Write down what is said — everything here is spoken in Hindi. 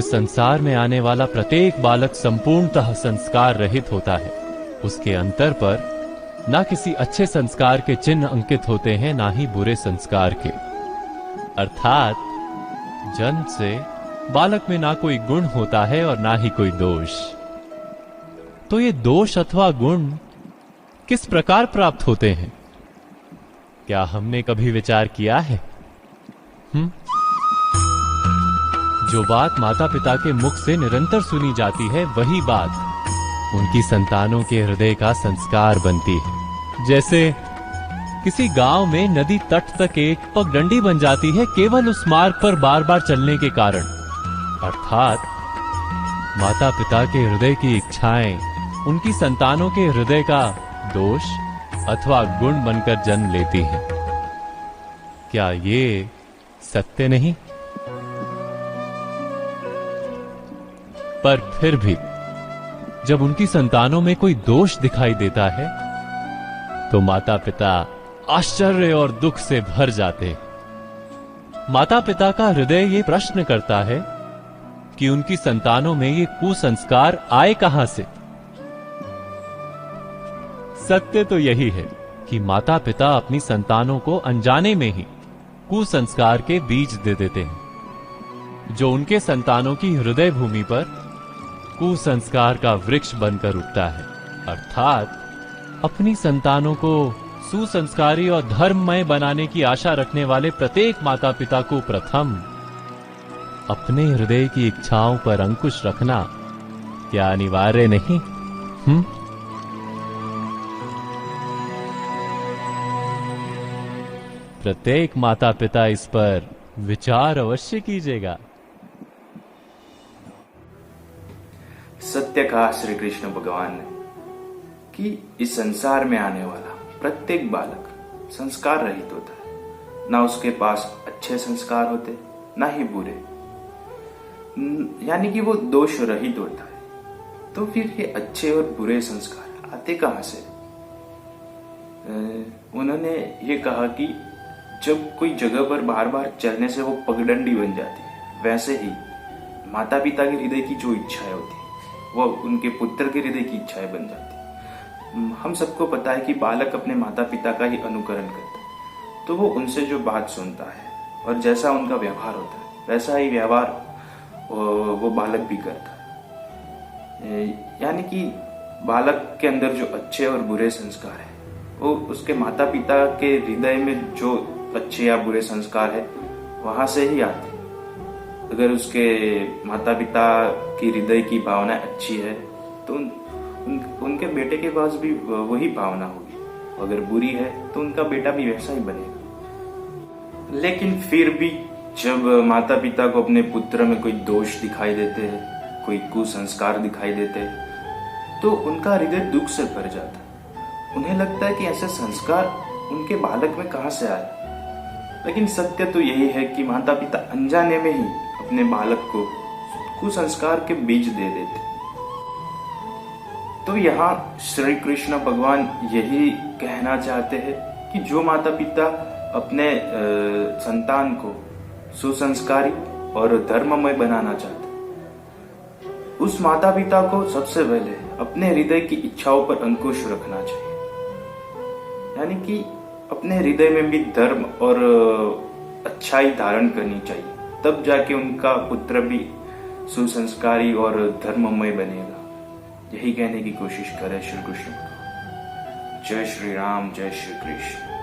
इस संसार में आने वाला प्रत्येक बालक संपूर्णतः संस्कार रहित होता है। उसके अंतर पर ना किसी अच्छे संस्कार के चिन्ह अंकित होते हैं, ना ही बुरे संस्कार के। अर्थात जन्म से बालक में ना कोई गुण होता है और ना ही कोई दोष। तो ये दोष अथवा गुण किस प्रकार प्राप्त होते हैं? क्या हमने कभी विचार किया है? जो बात माता पिता के मुख से निरंतर सुनी जाती है, वही बात उनकी संतानों के हृदय का संस्कार बनती है। जैसे किसी गांव में नदी तट तक एक पगडंडी बन जाती है केवल उस मार्ग पर बार बार चलने के कारण। अर्थात माता पिता के हृदय की इच्छाएं उनकी संतानों के हृदय का दोष अथवा गुण बनकर जन्म लेती हैं। क्या ये सत्य नहीं? पर फिर भी जब उनकी संतानों में कोई दोष दिखाई देता है तो माता पिता आश्चर्य और दुख से भर जाते हैं। माता पिता का हृदय ये प्रश्न करता है कि उनकी संतानों में ये कुसंस्कार आए कहां से। सत्य तो यही है कि माता पिता अपनी संतानों को अनजाने में ही कुसंस्कार के बीज दे देते हैं, जो उनके संतानों की हृदय भूमि पर कुसंस्कार का वृक्ष बनकर उगता है। अर्थात अपनी संतानों को सुसंस्कारी और धर्ममय बनाने की आशा रखने वाले प्रत्येक माता पिता को प्रथम अपने हृदय की इच्छाओं पर अंकुश रखना क्या अनिवार्य नहीं? प्रत्येक माता पिता इस पर विचार अवश्य कीजिएगा। सत्य कहा श्री कृष्ण भगवान ने कि इस संसार में आने वाला प्रत्येक बालक संस्कार रहित होता है। ना उसके पास अच्छे संस्कार होते, ना ही बुरे, यानी कि वो दोष रहित होता है। तो फिर ये अच्छे और बुरे संस्कार आते कहां से? उन्होंने ये कहा कि जब कोई जगह पर बार बार चलने से वो पगडंडी बन जाती है, वैसे ही माता पिता के हृदय की जो इच्छाएं होती है वो उनके पुत्र के हृदय की इच्छाएं बन जाती है। हम सबको पता है कि बालक अपने माता पिता का ही अनुकरण करता है, तो वो उनसे जो बात सुनता है और जैसा उनका व्यवहार होता है वैसा ही व्यवहार वो बालक भी करता है। यानी कि बालक के अंदर जो अच्छे और बुरे संस्कार है वो उसके माता पिता के हृदय में जो अच्छे या बुरे संस्कार है वहां से ही आते हैं। अगर उसके माता पिता की हृदय की भावना अच्छी है तो उनके बेटे के पास भी वही भावना होगी। अगर बुरी है तो उनका बेटा भी वैसा ही बनेगा। लेकिन फिर भी जब माता पिता को अपने पुत्र में कोई दोष दिखाई देते हैं, कोई कुसंस्कार दिखाई देते हैं, तो उनका हृदय दुख से भर जाता है। उन्हें लगता है कि ऐसे संस्कार उनके बालक में कहां से आए। लेकिन सत्य तो यही है कि माता पिता अनजाने में ही अपने बालक को कुसंस्कार के बीज दे देते। तो यहाँ श्री कृष्ण भगवान यही कहना चाहते हैं कि जो माता पिता अपने संतान को सुसंस्कारी और धर्ममय बनाना चाहते, उस माता पिता को सबसे पहले अपने हृदय की इच्छाओं पर अंकुश रखना चाहिए। यानी कि अपने हृदय में भी धर्म और अच्छाई धारण करनी चाहिए, तब जाके उनका पुत्र भी सुसंस्कारी और धर्ममय बनेगा। यही कहने की कोशिश करे श्री कृष्ण। जय श्री राम, जय श्री कृष्ण।